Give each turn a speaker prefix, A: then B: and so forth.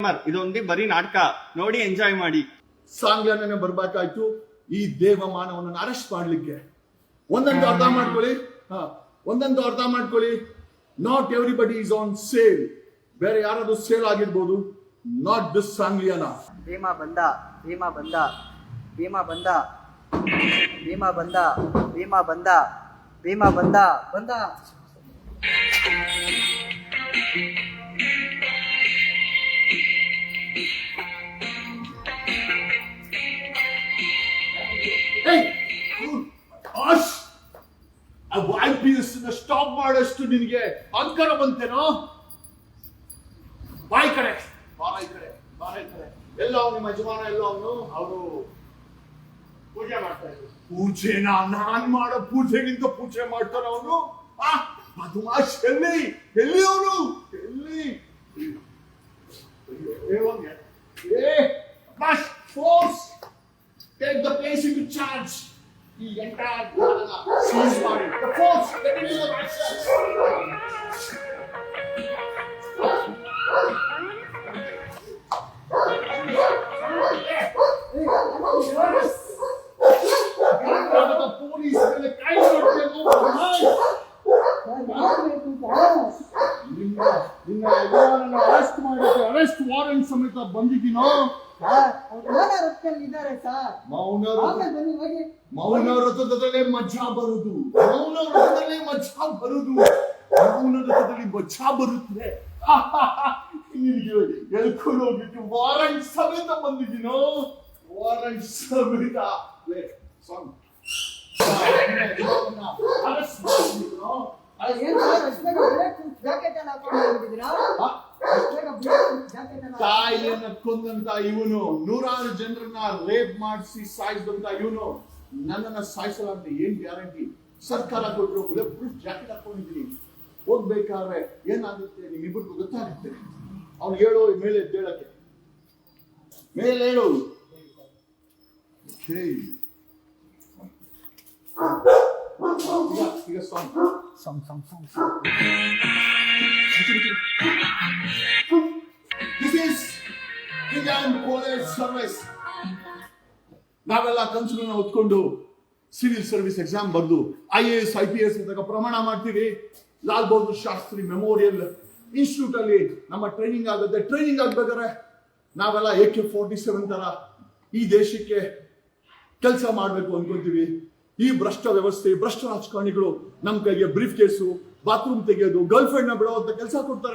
A: ಇದೊಂದು ಬರೀ ನಾಟಕ ನೋಡಿ ಎಂಜಾಯ್ ಮಾಡಿ.
B: ಸಾಂಗ್ಲನೇ ಬರ್ಬೇಕಾಯ್ತು ಈ ದೇವ ಮಾನವನನ್ನು ಅರೆಸ್ಟ್ ಮಾಡ್ಲಿಕ್ಕೆ. ಒಂದಂತೂ ಅರ್ಥ ಮಾಡ್ಕೊಳ್ಳಿ, not everybody is on sale. ಬೇರೆ ಯಾರಾದ್ರೂ ಸೇಲ್ ಆಗಿರ್ಬೋದು, ನಾಟ್ ದಿಸ್ ಸಾಂಗ್ಲಿಯಾನ.
C: ಭೀಮಾ ಬಂದ ಭೀಮಾ ಬಂದ ಭೀಮಾ ಬಂದ ಭೀಮಾ ಬಂದ ಭೀಮಾ ಬಂದ ಭೀಮಾ ಬಂದ ಬಂದ.
B: ಸ್ಟಾಪ್ ಮಾಡಷ್ಟು ನಿನಗೆ ಅಂಕರ ಬಂತೇನೋ? ಬಾಯ್ ಕಡೆ ಎಲ್ಲ ನಿಮ್ಮ ಯಜಮಾನ ಎಲ್ಲ ಅವರು ಪೂಜೆ ಮಾಡ್ತಾ ಇದ್ರು. ಪೂಜೆನಾ? ನಾನ್ ಮಾಡೋ ಪೂಜೆಗಿಂತ ಪೂಜೆ ಮಾಡ್ತಾನ ಅವನು. ಬದಮಾಶ್ ಎಲ್ಲಿ ಅವನು force take the place in charge. ಈ ಎಂಟೈರ್ ಸೀಸ್ ಮಾಡಿ the force get into the action. Police ಮೇಲೆ ಕೈ ನೋಡ್ಬೇಕು. ನಿನ್ನ ಯಜಮಾನನ ಅರೆಸ್ಟ್ ಮಾಡಿದ್ರೆ ಅರೆಸ್ಟ್ ವಾರೆಂಟ್ ಸಮೇತ ಬಂದಿದ್ದೀನೋ? ಮೌನ ವ್ರತದಲ್ಲೇ ಮಜಾ ಬರುದು. ಮೌನ ವ್ರತದಲ್ಲಿ ಮಜಾ ಬರುತ್ತದೆ. ನಿನಗೆ ಎಲ್ಕೊಂಡು ಹೋಗ್ಬಿಟ್ಟು ವಾರಂಟ್ ಸಮೇತ ಬಂದಿದ್ದೀನೋ? ವಾರಂಟ್ ಸಮೇತ ತಾಯಿಯನ್ನ ಕೊಂದಂತ ಇವನು, ನೂರಾರು ಜನರನ್ನ ರೇಪ್ ಮಾಡಿಸಿ ಸಾಯಿಸಿದಂತ ಇವನು ನನ್ನನ್ನ ಸಾಯಿಸಲ್ಲ ಅಂತ ಏನ್ ಗ್ಯಾರಂಟಿ? ಸರ್ಕಾರ ಕೊಟ್ಟರು ಬುಲೆಟ್ ಪ್ರೂಫ್ ಜಾಕೆಟ್ ಹಾಕೊಂಡಿದ್ದೀನಿ. ಹೋಗ್ಬೇಕಾದ್ರೆ ಏನಾಗುತ್ತೆ ನಿಮ್ಮಿಬ್ಬರಿಗೂ ಗೊತ್ತಾಗುತ್ತೆ. ಅವ್ನು ಹೇಳೋ ಮೇಲೆ ಎದ್ದೇಳಕ್ಕೆ, ಮೇಲೆ ಹೇಳು. ಈಗ song This is Indian Police Service. ನಾವೆಲ್ಲ ಕನಸುಗಳನ್ನ ಹೊತ್ಕೊಂಡು ಸಿವಿಲ್ ಸರ್ವಿಸ್ ಎಕ್ಸಾಮ್ ಬರೆದು IAS IPS ಇದ್ದಾಗ ಪ್ರಮಾಣ ಮಾಡ್ತೀವಿ. ಲಾಲ್ ಬಹದ್ದೂರ್ ಶಾಸ್ತ್ರಿ ಮೆಮೋರಿಯಲ್ ಇನ್ಸ್ಟಿಟ್ಯೂಟ್ ಅಲ್ಲಿ ನಮ್ಮ ಟ್ರೈನಿಂಗ್ ಆಗುತ್ತೆ. ಟ್ರೈನಿಂಗ್ ಆಗ್ಬೇಕಾದ್ರೆ ನಾವೆಲ್ಲ AK-47 ತರ ಈ ದೇಶಕ್ಕೆ ಕೆಲಸ ಮಾಡ್ಬೇಕು ಅನ್ಕೊಂತೀವಿ. ಈ ಭ್ರಷ್ಟ ವ್ಯವಸ್ಥೆ, ಭ್ರಷ್ಟ ರಾಜಕಾರಣಿಗಳು ನಮ್ಮ ಕೈಗೆ ಬ್ರೀಫ್ ಕೇಸು, ಬಾತ್ರೂಮ್ ತೆಗೆಯೋದು, ಗರ್ಲ್ ಫ್ರೆಂಡ್ ನ ಬಿಡೋ ಅಂತ ಕೆಲಸ ಕೊಡ್ತಾರೆ.